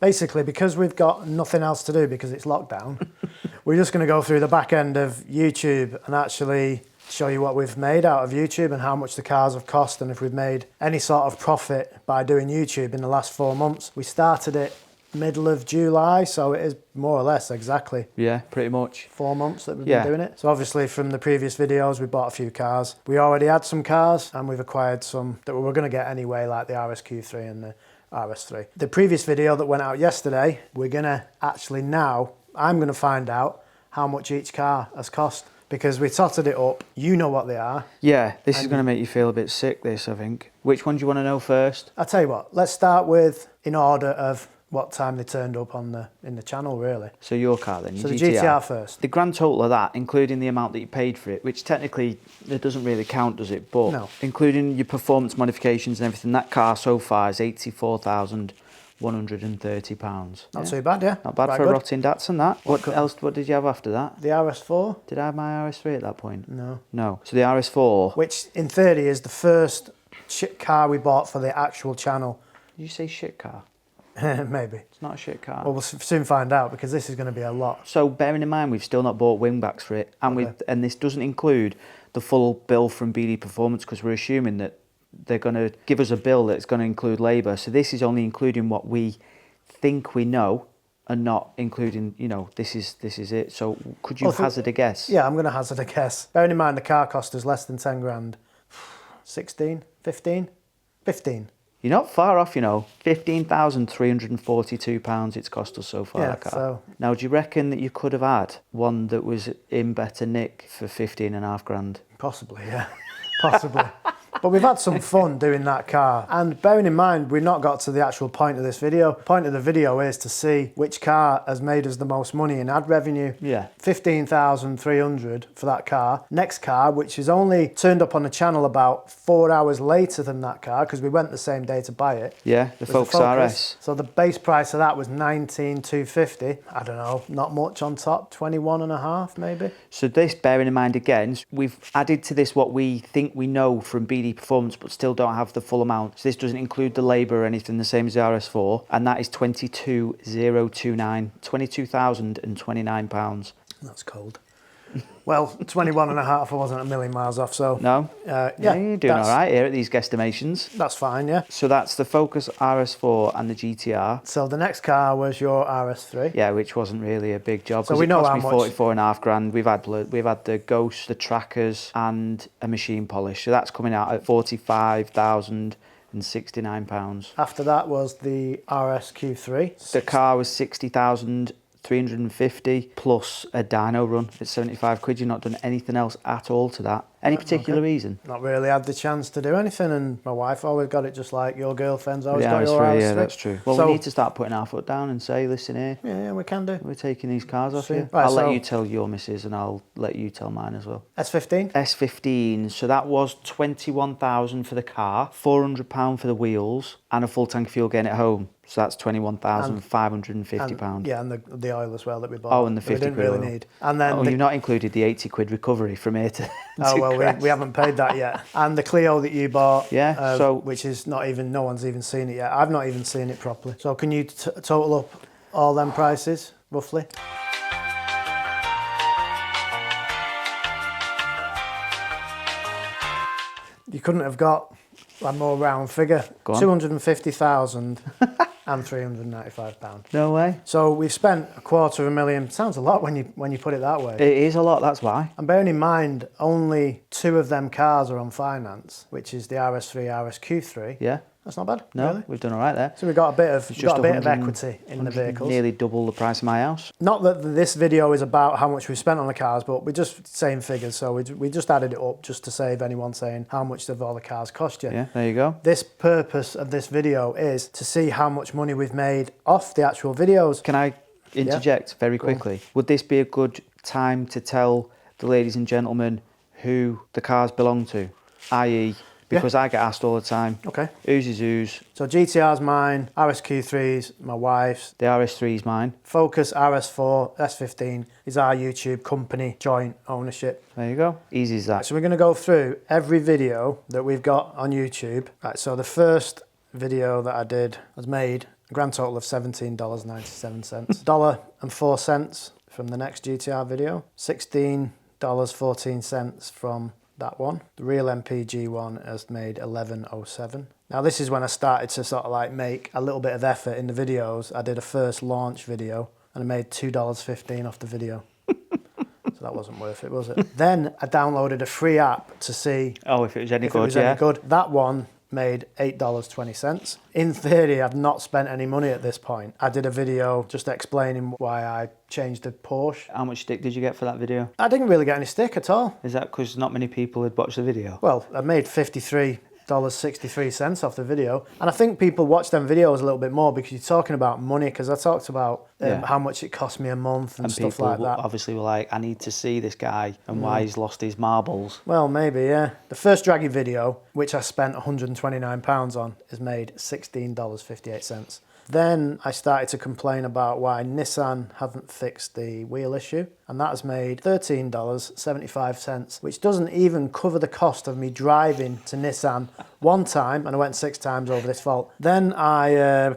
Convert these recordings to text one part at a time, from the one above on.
Basically, because we've got nothing else to do because it's lockdown, we're just going to go through the back end of YouTube and actually show you what we've made out of YouTube and how much the cars have cost and if we've made any sort of profit by doing YouTube in the last 4 months. We started it middle of July, so it is more or less exactly. Yeah, pretty much. 4 months that we've been doing it. So obviously from the previous videos, we bought a few cars. We already had some cars and we've acquired some that we were going to get anyway, like the RSQ3 and the RS3. The previous video that went out yesterday, we're going to actually now, I'm going to find out how much each car has cost because we totted it up. You know what they are. Yeah, this is going to make you feel a bit sick, this, I think. Which one do you want to know first? I'll tell you what, let's start with in order of what time they turned up on in the channel, really. So your car then, your So the GTR. GTR first. The grand total of that, including the amount that you paid for it, which technically it doesn't really count, does it? But no. Including your performance modifications and everything, that car so far is £84,130. Not too bad, yeah. Not bad Right, for good. a rotting Datsun, that. What did you have after that? The RS4. Did I have my RS3 at that point? No. No. So the RS4. Which in theory is the first car we bought for the actual channel. Did you say shit car? Maybe. It's not a shit car. Well, we'll soon find out because this is going to be a lot. So bearing in mind we've still not bought wingbacks for it, and and this doesn't include the full bill from BD Performance because we're assuming that they're going to give us a bill that's going to include labour. So this is only including what we think we know, and not including, you know, this is it. So could you hazard a guess? Yeah, I'm going to hazard a guess. Bearing in mind the car cost us less than 10 grand. 16, 15, 15. You're not far off, you know. £15,342 it's cost us so far, that car. So... Now, do you reckon that you could have had one that was in better nick for 15.5 grand? Possibly, yeah. Possibly. But we've had some fun doing that car. And bearing in mind, we've not got to the actual point of this video. The point of the video is to see which car has made us the most money in ad revenue. Yeah. 15,300 for that car. Next car, which is only turned up on the channel about 4 hours later than that car, because we went the same day to buy it. Yeah, the Focus RS. So the base price of that was 19,250. I don't know, not much on top, 21.5 maybe. So this, bearing in mind again, we've added to this what we think we know from BD Performance, but still don't have the full amount. So this doesn't include the labour or anything, the same as the RS4, and that is 22,029, £22,029. That's cold. Well, 21.5, I wasn't a million miles off, so... No? Yeah, you're doing all right here at these guesstimations. That's fine, yeah. So that's the Focus RS4 and the GTR. So the next car was your RS3. Yeah, which wasn't really a big job. So we know how much. 44.5 grand. We've had the Ghosts, the Trackers, and a machine polish. So that's coming out at £45,069. After that was the RSQ3. The car was 60,350 plus a dyno run at 75 quid. You've not done anything else at all to that. Any particular reason? Not really had the chance to do anything, and my wife always got it just like your girlfriend's always got RS3, your RS3. Yeah, that's true. Well, we need to start putting our foot down and say, listen here. Yeah, we can do. We're taking these cars off you. Right, I'll let you tell your missus and I'll let you tell mine as well. S15? S15, so that was 21,000 for the car, £400 for the wheels, and a full tank of fuel getting it home. So that's £21,550. Yeah, and the oil as well that we bought. Oh, and the 50 quid. We didn't really need. And then you've not included the 80 quid recovery from here to well, we haven't paid that yet. And the Clio that you bought, yeah, which is not even, no one's even seen it yet. I've not even seen it properly. So can you total up all them prices, roughly? You couldn't have got a more round figure. 250,000 and £395. No way. So we've spent $250,000. Sounds a lot when you put it that way. It is a lot, that's why. And bearing in mind, only 2 of them cars are on finance, which is the RS3, RSQ3. Yeah. That's not bad. No, really. We've done all right there. So we've got a bit of equity in the vehicles. Nearly double the price of my house. Not that this video is about how much we spent on the cars, but we're just saying figures. So we just added it up just to save anyone saying how much have all the cars cost you. Yeah, there you go. This purpose of this video is to see how much money we've made off the actual videos. Can I interject very quickly? Would this be a good time to tell the ladies and gentlemen who the cars belong to? I.e., because I get asked all the time. Okay. Whose is whose? So GTR's mine, RSQ3's my wife's. The RS3's mine. Focus RS4, S15 is our YouTube company joint ownership. There you go. Easy as that. So we're going to go through every video that we've got on YouTube. Right, so the first video that I did was made A grand total of $17.97. $1.04 from the next GTR video. $16.14 from that one. The real MPG one has made $11.07. Now this is when I started to sort of like make a little bit of effort in the videos. I did a first launch video and I made $2.15 off the video. So that wasn't worth it, was it? Then I downloaded a free app to see if it was any if good. it was any good. That one made $8.20. In theory, I've not spent any money at this point. I did a video just explaining why I changed the Porsche. How much stick did you get for that video? I didn't really get any stick at all. Is that because not many people had watched the video? Well, I made $53.63 off the video. And I think people watch them videos a little bit more because you're talking about money, because I talked about how much it cost me a month and stuff like that. Obviously were like, I need to see this guy and why he's lost his marbles. Well, maybe, yeah. The first Draggy video, which I spent £129 on, is made $16.58. Then I started to complain about why Nissan haven't fixed the wheel issue, and that has made $13.75, which doesn't even cover the cost of me driving to Nissan one time, and I went 6 times over this fault. Then I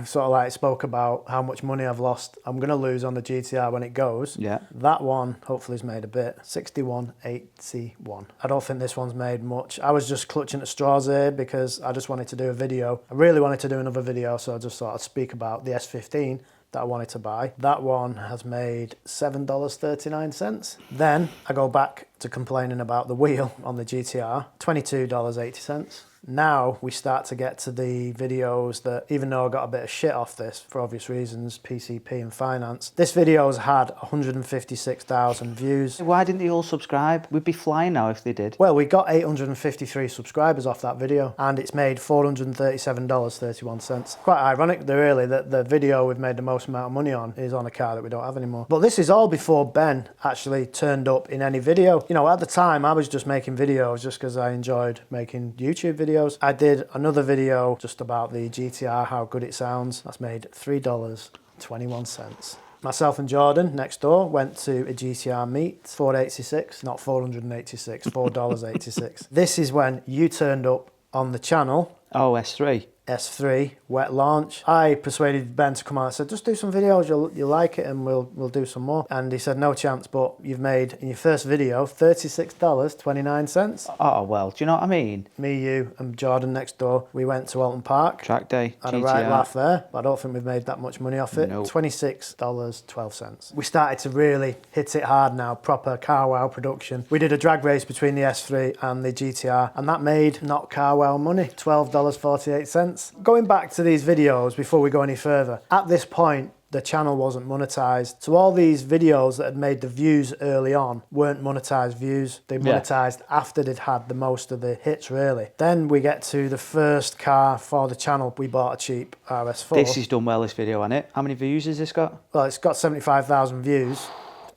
sort of like spoke about how much money I've lost. I'm going to lose on the GTR when it goes. Yeah. That one hopefully has made a bit. $61.81. I don't think this one's made much. I was just clutching at straws here because I just wanted to do a video. I really wanted to do another video, so I just thought I'd speak about the S15 that I wanted to buy. That one has made $7.39. Then I go back to complaining about the wheel on the GTR, $22.80. Now we start to get to the videos that, even though I got a bit of shit off this for obvious reasons, PCP and finance, this video's had 156,000 views. Why didn't they all subscribe? We'd be flying now if they did. Well, we got 853 subscribers off that video and it's made $437.31. Quite ironic really that the video we've made the most amount of money on is on a car that we don't have anymore. But this is all before Ben actually turned up in any video. You know, at the time I was just making videos just because I enjoyed making YouTube videos. I did another video just about the GTR, how good it sounds. That's made $3.21. Myself and Jordan next door went to a GTR meet, $4.86, not $486, $4.86. This is when you turned up on the channel. Oh, S3. S3 wet launch. I persuaded Ben to come out. I said, just do some videos, you'll like it, and we'll do some more. And he said, no chance, but you've made in your first video $36.29. Oh well, do you know what I mean? Me, you, and Jordan next door. We went to Alton Park. Track day. Had GTR. a right laugh there, but I don't think we've made that much money off it. Nope. $26.12. We started to really hit it hard now, proper car wow production. We did a drag race between the S3 and the GTR, and that made not car wow money, $12.48. Going back to these videos before we go any further, at this point the channel wasn't monetized, so all these videos that had made the views early on weren't monetized views. They monetized after they'd had the most of the hits really. Then we get to the first car for the channel. We bought a cheap RS4. This has done well, this video, hasn't it? How many views has this got? Well, it's got 75,000 views.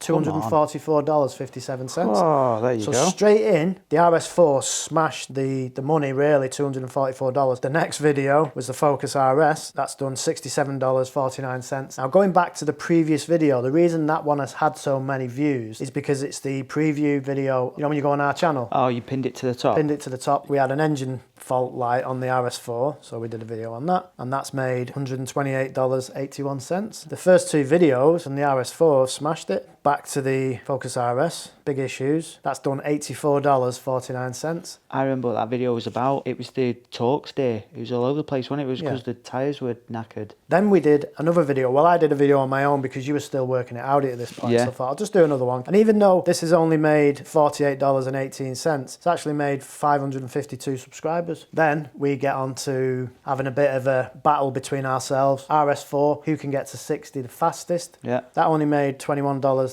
$244.57. Oh, there you go. So straight in, the RS4 smashed the money really, $244. The next video was the Focus RS. That's done $67.49. Now going back to the previous video, the reason that one has had so many views is because it's the preview video. You know when you go on our channel? Oh, you pinned it to the top? Pinned it to the top. We had an engine fault light on the RS4, so we did a video on that, and that's made $128.81. The first 2 videos on the RS4 have smashed it. Back to the Focus RS, big issues. That's done $84.49. I remember what that video was about. It was the Talks day. It was all over the place, wasn't it? It was because the tyres were knackered. Then we did another video. Well, I did a video on my own because you were still working it out at this point, so I thought I'll just do another one. And even though this has only made $48.18, it's actually made 552 subscribers. Then we get on to having a bit of a battle between ourselves. RS4, who can get to 60 the fastest? Yeah. That only made $21.98.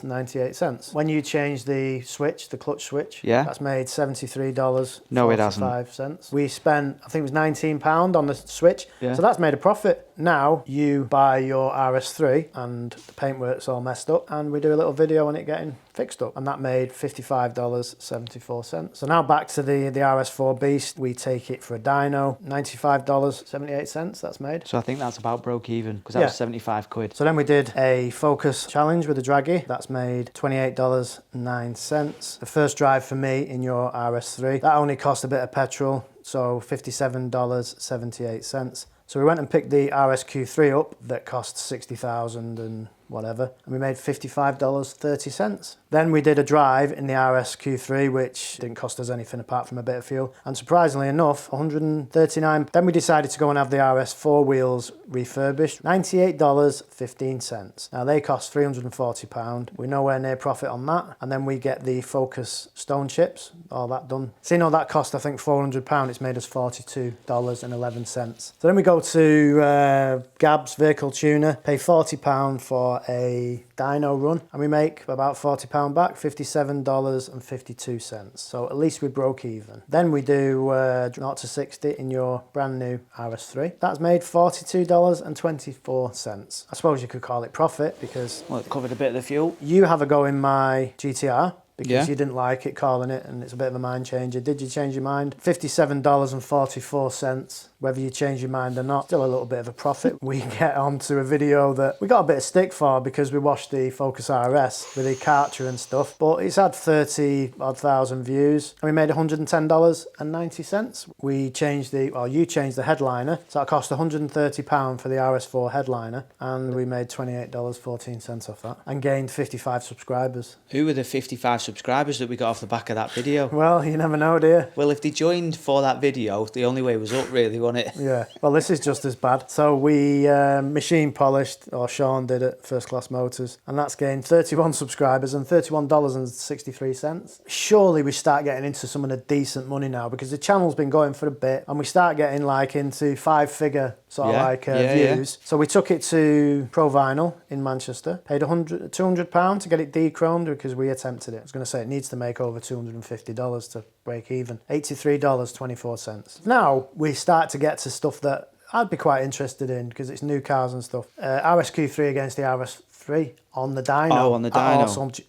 When you change the switch, the clutch switch, that's made $73.45. No, it hasn't. We spent, I think it was £19 on the switch, so that's made a profit. Now you buy your RS3 and the paintwork's all messed up, and we do a little video on it getting fixed up, and that made $55.74. So now back to the RS4 Beast. We take it for a dyno, $95.78 that's made. So I think that's about broke even, because that was 75 quid. So then we did a Focus challenge with a Draggy. That's made $28.09. The first drive for me in your RS3. That only cost a bit of petrol, so $57.78. So we went and picked the RSQ3 up that cost 60,000 and whatever, and we made $55.30. Then we did a drive in the RSQ3, which didn't cost us anything apart from a bit of fuel, and surprisingly enough, 139. Then we decided to go and have the RS4 wheels refurbished, $98.15. Now they cost £340. We're nowhere near profit on that, and then we get the Focus stone chips, all that done. Seeing all that cost, I think £400, it's made us $42.11. So then we go to Gab's Vehicle Tuner, pay £40 for a dyno run, and we make about £40 back, $57.52. So at least we broke even. Then we do 0 to 60 in your brand new RS3. That's made $42.24. I suppose you could call it profit because... Well, it covered a bit of the fuel. You have a go in my GTR. Because Yeah. you didn't like it, calling it, and it's a bit of a mind changer. Did you change your mind? $57.44. Whether you change your mind or not, still a little bit of a profit. We get onto a video that we got a bit of stick for because we watched the Focus RS with the Karcher and stuff, but it's had 30-odd thousand views, and we made $110.90. We changed you changed the headliner, so it cost £130 for the RS4 headliner, and we made $28.14 off that, and gained 55 subscribers. Who were the 55 subscribers that we got off the back of that video? Well, you never know, do you? Well, if they joined for that video, the only way was up, really, wasn't it? Yeah, well, this is just as bad. So we machine polished, or Sean did at First Class Motors, and that's gained 31 subscribers and $31.63. Surely we start getting into some of the decent money now, because the channel's been going for a bit, and we start getting like into 5-figure sort of views. So we took it to Pro Vinyl in Manchester, paid £200 to get it de-chromed because we attempted it. I was going to say it needs to make over $250 to break even. $83.24. Now we start to get to stuff that I'd be quite interested in because it's new cars and stuff. RSQ3 against the RS3 on the dyno. Oh, on the dyno.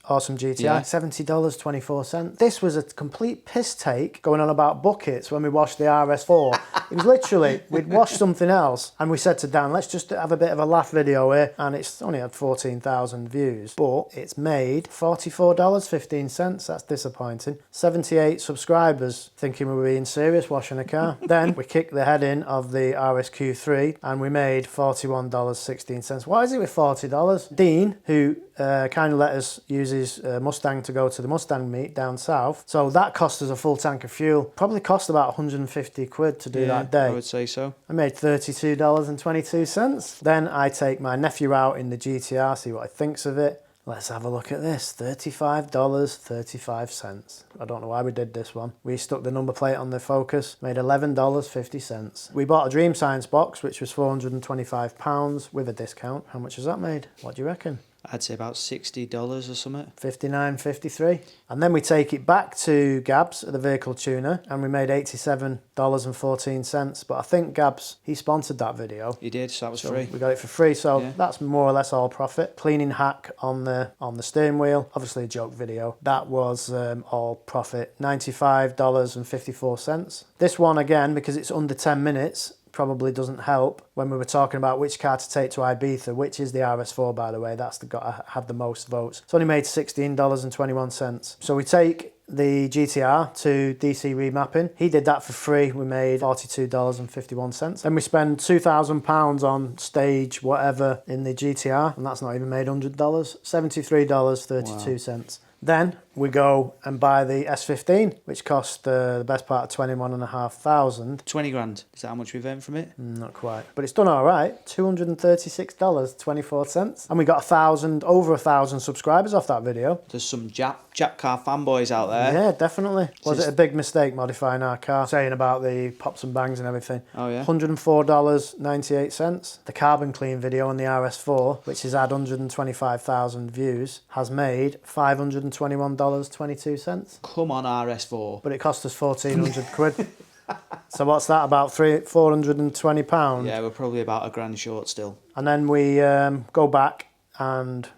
Awesome GTI. Yeah. $70.24. This was a complete piss take going on about buckets when we washed the RS4. It was literally, we'd washed something else and we said to Dan, let's just have a bit of a laugh video here, and it's only had 14,000 views, but it's made $44.15. That's disappointing. 78 subscribers thinking we were being serious washing a car. Then we kicked the head in of the RSQ3 and we made $41.16. Why is it with $40? Dean, who kind of let us use his Mustang to go to the Mustang meet down south. So that cost us a full tank of fuel. Probably cost about 150 quid to do that day. I would say so. I made $32.22. Then I take my nephew out in the GTR, see what he thinks of it. Let's have a look at this. $35.35. I don't know why we did this one. We stuck the number plate on the Focus, made $11.50. We bought a Dream Science box, which was £425 with a discount. How much has that made? What do you reckon? I'd say about $60 or something. $59.53. And then we take it back to Gab's at the Vehicle Tuner and we made $87.14. But I think Gab's, he sponsored that video. He did, so that was free. We got it for free, so that's more or less all profit. Cleaning hack on the steering wheel, obviously a joke video. That was all profit, $95.54. This one again, because it's under 10 minutes, probably doesn't help when we were talking about which car to take to Ibiza, which is the RS4, by the way. That's had the most votes. It's only made $16.21. So we take the GTR to DC remapping. He did that for free. We made $42.51. Then we spend £2,000 on stage whatever in the GTR, and that's not even made $100. $73.32. Wow. Then we go and buy the S15, which cost the best part of 21,500. 20 grand. Is that how much we've earned from it? Not quite, but it's done all right. $236.24, and we got over 1,000 subscribers off that video. There's some Jap car fanboys out there. Yeah, definitely. Was it a big mistake modifying our car? Saying about the pops and bangs and everything. Oh yeah. $104.98. The carbon clean video on the RS4, which has had 125,000 views, has made $521.22. Come on, RS4. But it cost us 1,400 quid. So what's that, about £420? Yeah, we're probably about a grand short still. And then we go back and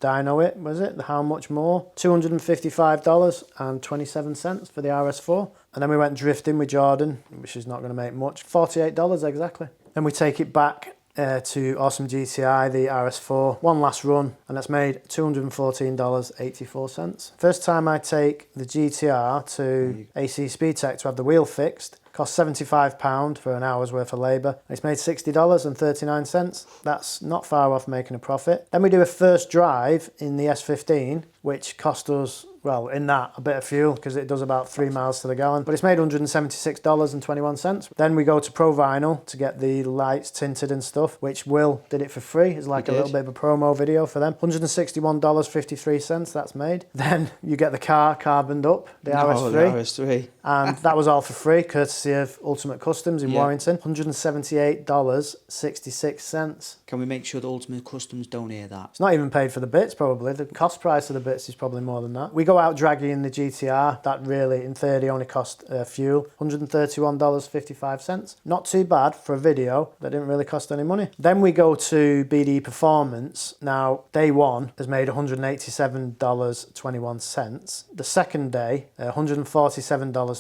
dyno it, was it? How much more? $255.27 for the RS4. And then we went drifting with Jordan, which is not going to make much. $48 exactly. Then we take it back to Awesome GTI, the RS4. One last run, and that's made $214.84. First time I take the GTR to AC Speed Tech to have the wheel fixed, Cost £75 for an hour's worth of labour. It's made $60.39. That's not far off making a profit. Then we do a first drive in the S15, which cost us, well, in that, a bit of fuel, because it does about 3 miles to the gallon. But it's made $176.21. Then we go to Pro Vinyl to get the lights tinted and stuff, which Will did it for free. It's like a little bit of a promo video for them. $161.53 that's made. Then you get the car carboned up, the RS3. The RS3. And that was all for free, courtesy of Ultimate Customs in Warrington. $178.66. Can we make sure the Ultimate Customs don't hear that? It's not even paid for the bits, probably. The cost price of the bits is probably more than that. We go out draggy in the GTR. That really, in theory, only cost fuel. $131.55. Not too bad for a video that didn't really cost any money. Then we go to BD Performance. Now, day one has made $187.21. The second day, $147.23.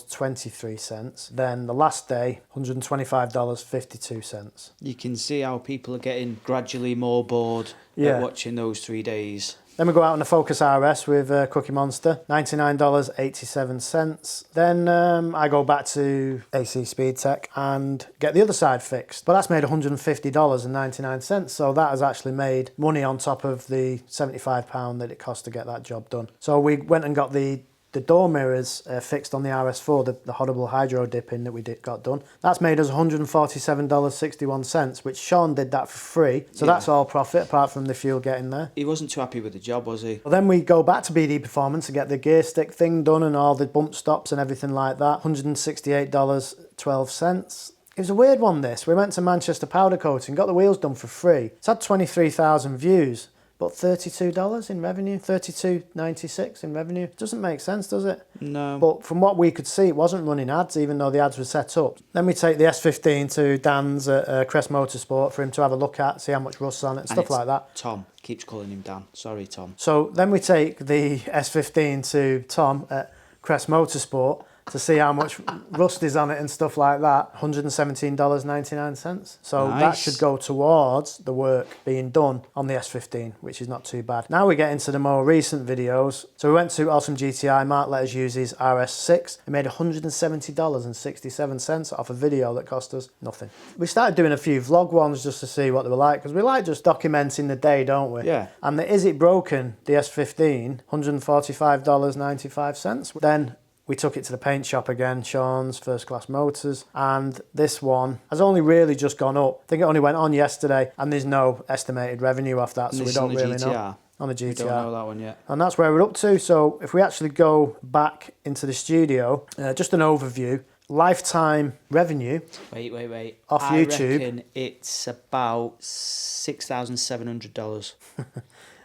Then the last day, $125.52. You can see how people are getting gradually more bored at watching those 3 days. Then we go out on the Focus RS with Cookie Monster, $99.87. Then I go back to AC Speed Tech and get the other side fixed. But that's made $150.99. So that has actually made money on top of the £75 that it cost to get that job done. So we went and got the door mirrors fixed on the RS4, the horrible hydro dipping that we got done. That's made us $147.61, which Sean did that for free. So that's all profit, apart from the fuel getting there. He wasn't too happy with the job, was he? Well, then we go back to BD Performance to get the gear stick thing done and all the bump stops and everything like that. $168.12. It was a weird one, this. We went to Manchester Powder Coating, got the wheels done for free. It's had 23,000 views. But $32 in revenue, $32.96 in revenue. Doesn't make sense, does it? No. But from what we could see, it wasn't running ads, even though the ads were set up. Then we take the S15 to Dan's at Crest Motorsport for him to have a look at, see how much rust's on it, and stuff like that. Tom keeps calling him Dan. Sorry, Tom. So then we take the S15 to Tom at Crest Motorsport to see how much rust is on it and stuff like that. $117.99. So that should go towards the work being done on the S15, which is not too bad. Now we get into the more recent videos. So we went to Awesome GTI. Mark let us use his RS6. It made $170.67 off a video that cost us nothing. We started doing a few vlog ones just to see what they were like, because we like just documenting the day, don't we? Yeah. And the Is It Broken, the S15, $145.95. Then we took it to the paint shop again, Sean's First Class Motors, and this one has only really just gone up. I think it only went on yesterday, and there's no estimated revenue off that, so we don't really know. On the GTR. We don't know that one yet. And that's where we're up to. So if we actually go back into the studio, just an overview. Lifetime revenue. Wait. Off YouTube. I reckon it's about $6,700.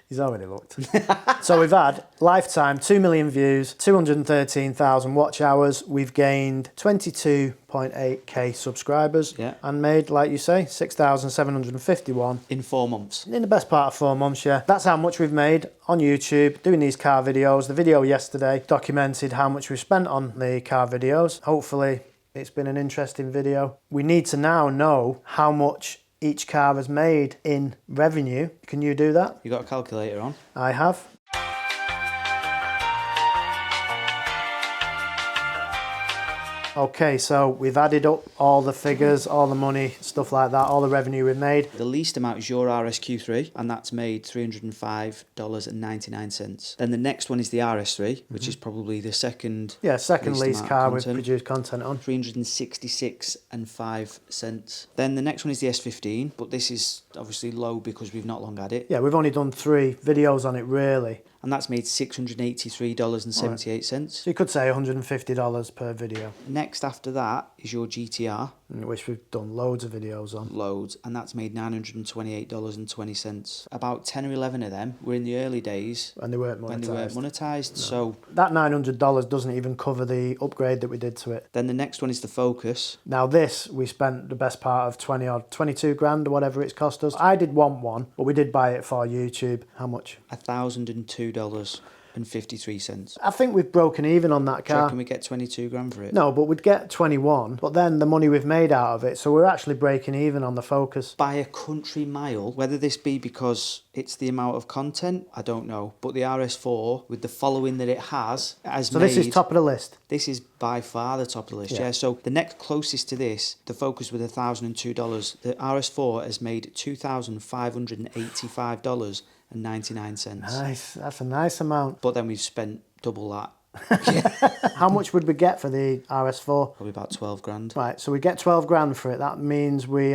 He's already looked. So we've had lifetime 2 million views, 213,000 watch hours. We've gained 22.8k subscribers and made, like you say, 6,751 in 4 months. In the best part of 4 months, yeah. That's how much we've made on YouTube doing these car videos. The video yesterday documented how much we spent on the car videos. Hopefully it's been an interesting video. We need to now know how much each car has made in revenue. Can you do that? You got a calculator on? I have. Okay, so we've added up all the figures, all the money, stuff like that, all the revenue we've made. The least amount is your RSQ3, and that's made $305.99. Then the next one is the RS3, which is probably the second least car we've produced content on. $366.05. Then the next one is the S15, but this is obviously low because we've not long had it. Yeah, we've only done 3 videos on it, really. And that's made $683.78. Right. So you could say $150 per video. Next after that is your GTR. Which we've done loads of videos on. Loads. And that's made $928.20. About 10 or 11 of them were in the early days. And they weren't monetised. No. So that $900 doesn't even cover the upgrade that we did to it. Then the next one is the Focus. Now this, we spent the best part of 22 grand or whatever it's cost us. I did want one, but we did buy it for YouTube. How much? $1,002. and 53 cents. I think we've broken even on that Do you car. reckon we get 22 grand for it? No, but we'd get 21, but then the money we've made out of it, so we're actually breaking even on the Focus. By a country mile. Whether this be because it's the amount of content, I don't know. But the RS4, with the following that it has So this is top of the list. This is by far the top of the list, yeah. So the next closest to this, the Focus with $1,002, the RS4 has made $2,585.99. Nice, that's a nice amount. But then we've spent double that. How much would we get for the RS4? Probably about 12 grand. Right, so we get 12 grand for it. That means we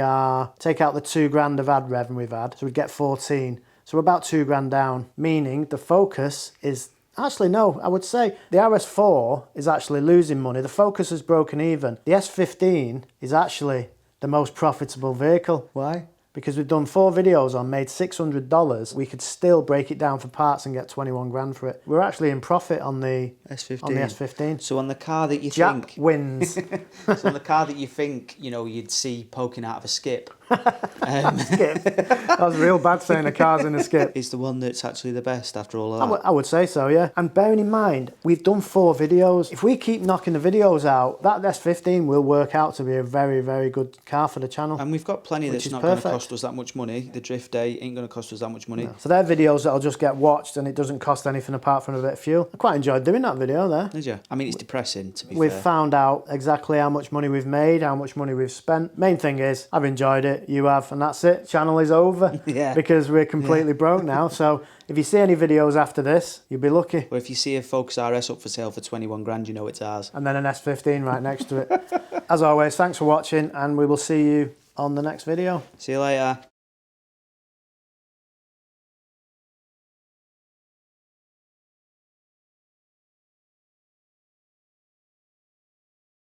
take out the 2 grand of ad revenue we've had, so we'd get 14. So we're about 2 grand down, meaning the Focus is... Actually, no, I would say the RS4 is actually losing money. The Focus has broken even. The S15 is actually the most profitable vehicle. Why? Because we've done 4 videos on, made $600. We could still break it down for parts and get 21 grand for it. We're actually in profit on the S15. On the S15. So on the car that you Jack think... wins. So on the car that you think, you know, you'd see poking out of a skip... Skip. That was real bad saying a car's in a skip. Is the one that's actually the best after all of that. I would say so, yeah. And bearing in mind, we've done 4 videos. If we keep knocking the videos out, that S15 will work out to be a very, very good car for the channel. And we've got plenty that's not going to cost us that much money. The Drift Day ain't going to cost us that much money. No. So they're videos that'll just get watched and it doesn't cost anything apart from a bit of fuel. I quite enjoyed doing that video there. Did you? I mean, it's depressing, to be fair. We've found out exactly how much money we've made, how much money we've spent. Main thing is, I've enjoyed it, you have, and that's it. Channel is over. Yeah. Because we're completely broke now. So if you see any videos after this, you'll be lucky. Well, if you see a Focus RS up for sale for 21 grand, you know it's ours. And then an S15 right next to it. As always, thanks for watching, and we will see you on the next video. See you later.